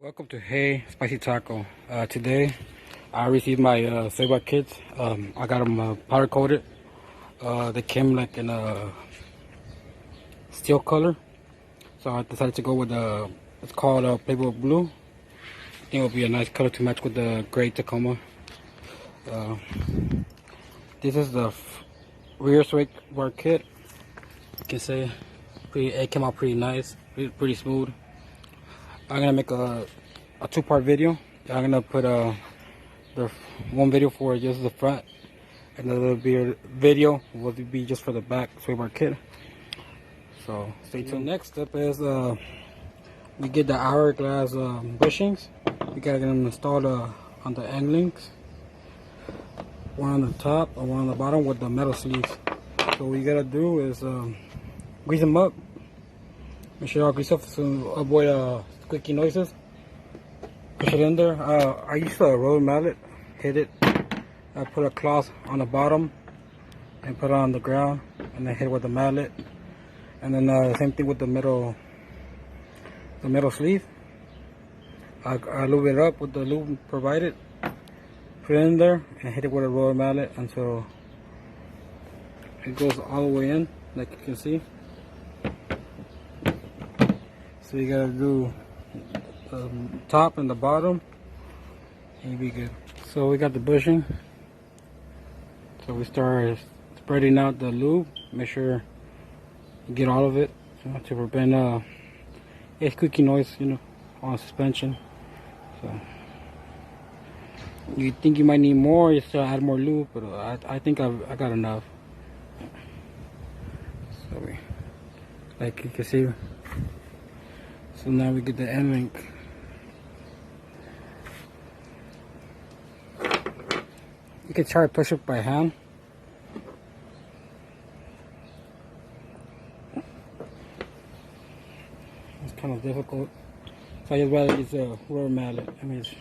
Welcome to Hey Spicy Taco. Today I received my Save kits. I got them powder coated. They came like in a steel color, so I decided to go with it's called Playboy Blue. I think it will be a nice color to match with the gray Tacoma. This is the rear sway bar kit. You can say it came out pretty nice, pretty smooth. I'm gonna make a two-part video. I'm gonna put the one video for just the front, and another video will be just for the back sway bar kit. So stay tuned. Next step is we get the Hourglass bushings. We gotta get them installed on the end links. One on the top and one on the bottom with the metal sleeves. So what you gotta do is grease them up. Make sure y'all grease up to avoid squeaky noises. Push it in there. I used a roller mallet, hit it. I put a cloth on the bottom and put it on the ground, and then hit it with the mallet. And then same thing with the metal sleeve. I lube it up with the lube provided. Put it in there and hit it with a roller mallet until it goes all the way in, like you can see. So you gotta do the top and the bottom, and you'll be good. So we got the bushing. So we start spreading out the lube. Make sure you get all of it, to prevent a squeaky noise, on suspension. So you think you might need more, you still add more lube, but I think I got enough. So like you can see. So now we get the end link. You can try to push it by hand. It's kind of difficult. So I just rather use a roller mallet. Just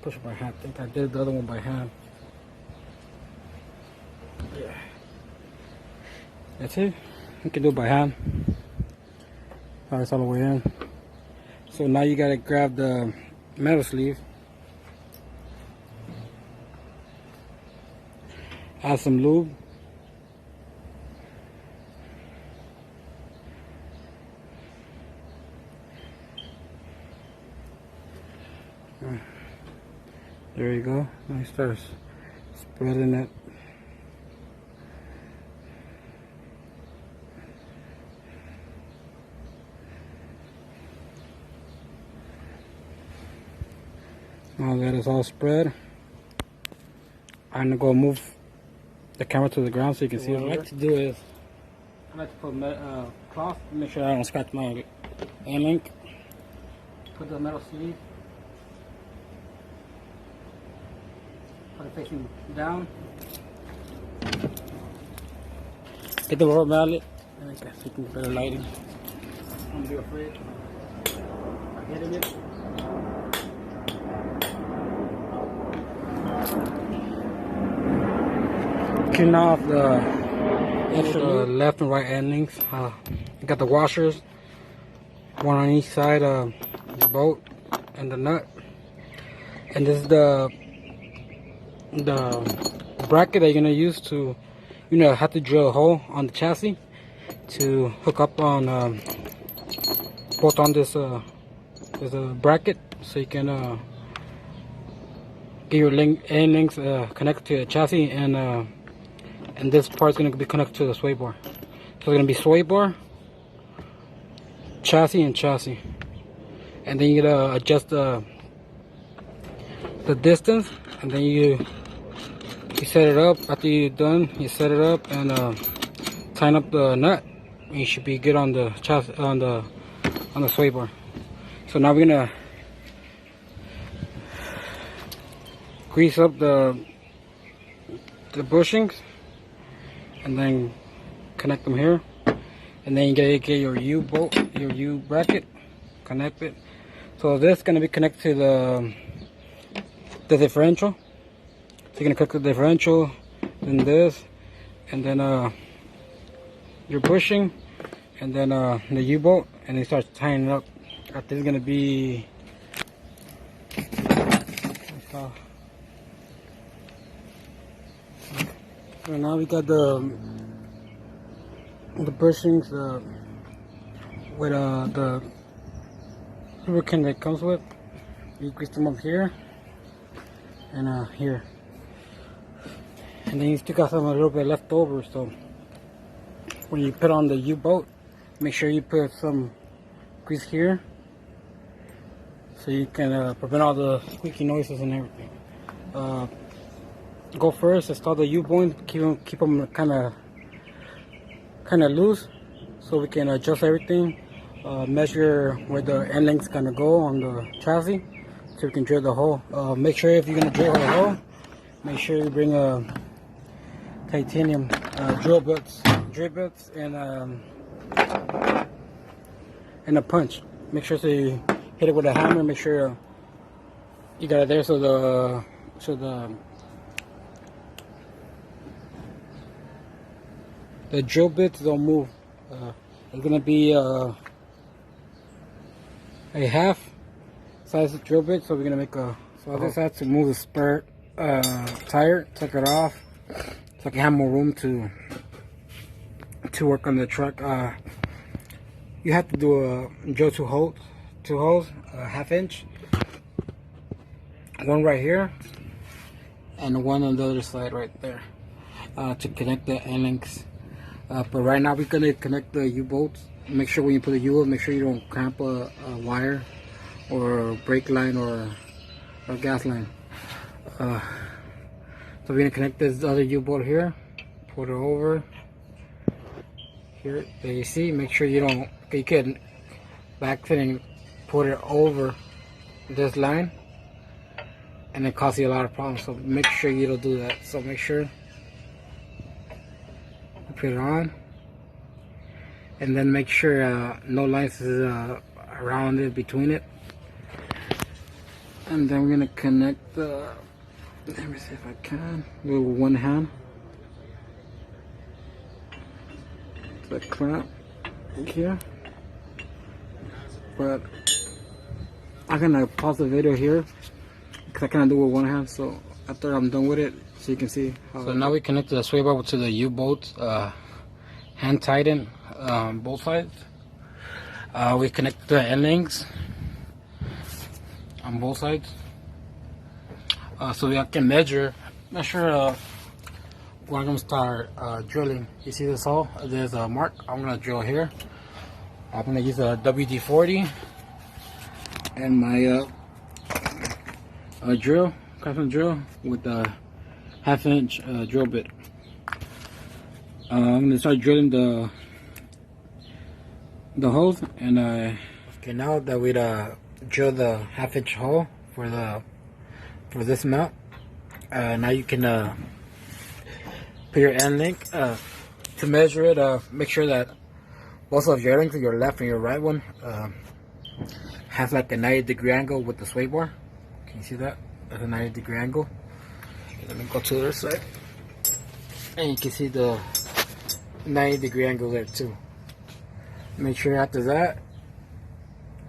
push it by hand. I think I did the other one by hand. Yeah. That's it. You can do it by hand. That's all the way in. So now you gotta grab the metal sleeve. Add some lube. There you go. Now you start spreading it. Now that it's all spread, I'm gonna go move the camera to the ground so you can see. What I like to do is I like to put cloth to make sure I don't scratch my end link. Put the metal sleeve. Put it facing down. Get the rubber mallet. I guess you can get better lighting. Don't be afraid of hitting it. Clean off the extra left and right end links. You got the washers, one on each side of the bolt and the nut. And this is the bracket that you're gonna use to, have to drill a hole on the chassis to hook up on both on this bracket, so you can get your end links connected to the chassis, and this part is going to be connected to the sway bar. So it's going to be sway bar, chassis, and chassis. And then you gotta adjust the distance, and then you set it up. After you're done, you set it up and tighten up the nut. And you should be good on the chassis, on the sway bar. So now we're gonna grease up the bushings, and then connect them here, and then you gotta get your U-bolt, your U-bracket, connect it. So this is gonna be connected to the differential. you're gonna click the differential, then this, and then your bushing, and then the U-bolt, and then start tying it up. I think it's gonna be so now we got the bushings with the lubricant that comes with. You grease them up here and here, and then you still got some a little bit left over. So when you put on the U-bolt, make sure you put some grease here, so you can prevent all the squeaky noises and everything. Go first, install the U-bolt, keep them kind of loose, so we can adjust everything. Measure where the end link's gonna go on the chassis, so we can drill the hole. Make sure if you're gonna drill a hole, make sure you bring a titanium drill bits, and a punch. Make sure you hit it with a hammer. Make sure you got it there, so the drill bits don't move. It's gonna be a half size drill bit, so we're gonna make a. So I just have to move the spare tire, take it off, so I can have more room to work on the truck. You have to do drill two holes, a ½ inch, one right here, and one on the other side right there, to connect the end links. But right now we're gonna connect the U-bolts. Make sure when you put the U-bolt, make sure you don't clamp a wire or a brake line or a gas line. So we're gonna connect this other U-bolt here, put it over here. There you see. Make sure you don't. You can backfit and put it over this line, and it causes you a lot of problems. So make sure you don't do that. So make sure you put it on, and then make sure no lines is around it, between it. And then we're gonna connect the. Let me see if I can do it with one hand. The clamp here, but I'm gonna pause the video here because I can't do it with one hand. So after I'm done with it, so you can see how. So now we connect the sway bar to the U-bolt, hand tighten both sides. We connect the end links on both sides, so we can measure when I'm gonna start drilling. You see this hole? There's a mark. I'm gonna drill here. I'm gonna use a WD-40 and my drill, custom drill with a ½ inch drill bit. I'm gonna start drilling the holes, and okay, now that we drill the ½ inch hole for this mount, now you can put your end link to measure it. Make sure that both of your links, your left and your right one, has like a 90-degree angle with the sway bar. Can you see that? That's a 90-degree angle. Let me go to the other side, and you can see the 90-degree angle there too. Make sure after that,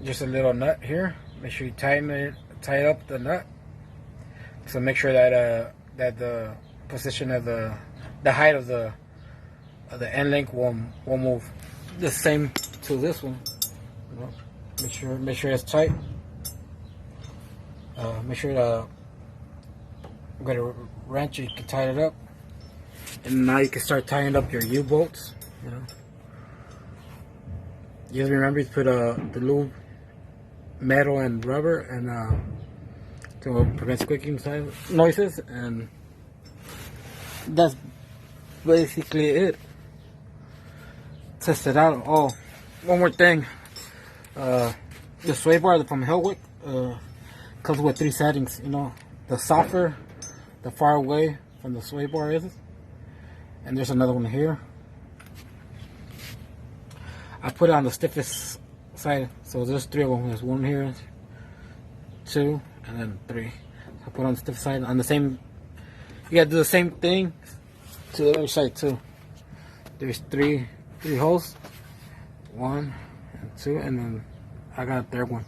just a little nut here. Make sure you tie up the nut. So make sure that that the position of the height of the end link won't move. The same to this one. Make sure it's tight. Make sure to get a wrench, you can tie it up, and now you can start tying up your U-bolts. Just remember to put the lube, metal and rubber, and to prevent squeaking noises, and that's basically it. Test it out. Oh, one more thing. The sway bar from Hellwig comes with 3 settings. The softer, the far away from the sway bar is, and there's another one here. I put it on the stiffest side, so there's 3 of them. There's 1 here, 2, and then 3. I put it on the stiff side on the same You gotta do the same thing to the other side too. There's three holes, 1 and 2, and then I got a third one,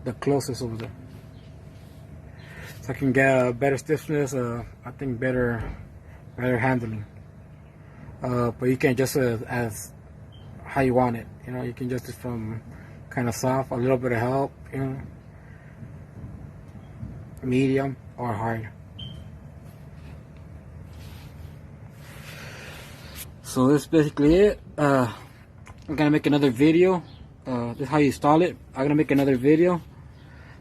the closest over there, so I can get a better stiffness. I think better handling. But you can adjust it as how you want it. You know, you can adjust it from kind of soft, a little bit of help, you know, medium or hard. So that's basically it. I'm gonna make another video. This is how you install it. I'm gonna make another video,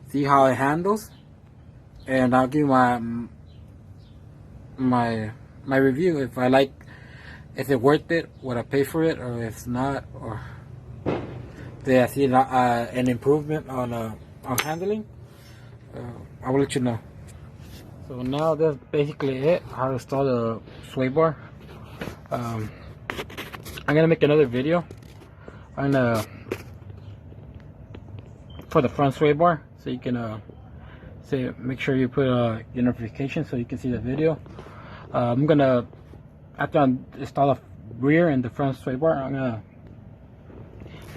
see how it handles, and I'll give you my review. If I like, if it's worth it, would I pay for it, or if it's not, or did I see an improvement on handling, I will let you know. So now that's basically it, how to install the sway bar. I'm gonna make another video on for the front sway bar, so you can make sure you put your notification so you can see the video. I'm gonna, after I install the rear and the front sway bar, I'm gonna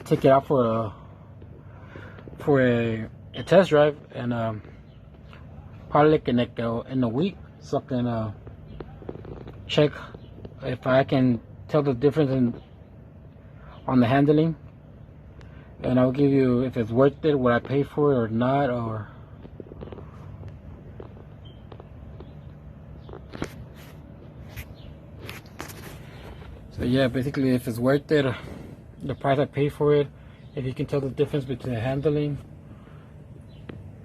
take it out for a test drive, and probably like in a week, so I can check if I can tell the difference on the handling, and I'll give you if it's worth it, would I pay for it or not, or so yeah, basically if it's worth it, the price I pay for it, if you can tell the difference between the handling,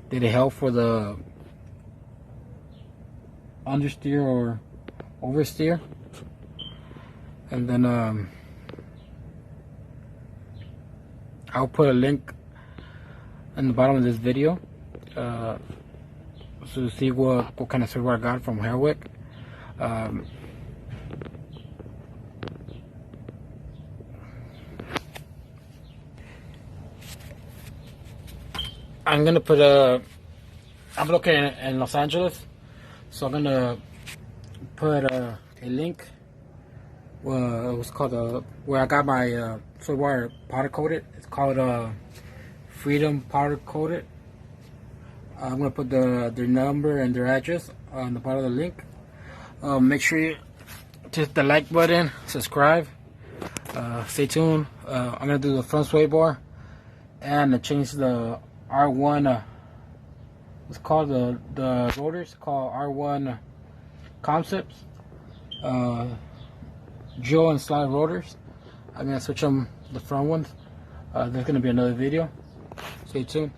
did it help for the understeer or oversteer, and then I'll put a link in the bottom of this video to see what kind of server I got from Hellwig. I'm gonna put I'm looking in Los Angeles, so I'm gonna put a link. It was called where I got my sway bar powder coated. It's called Freedom Powder Coated. I'm gonna put their number and their address on the bottom of the link. Make sure you hit the like button, subscribe, stay tuned. I'm gonna do the front sway bar and change the R1. It's called the rotors, called R1 concepts. Dual and slide rotors. I'm gonna switch them, the front ones. There's gonna be another video. Stay tuned.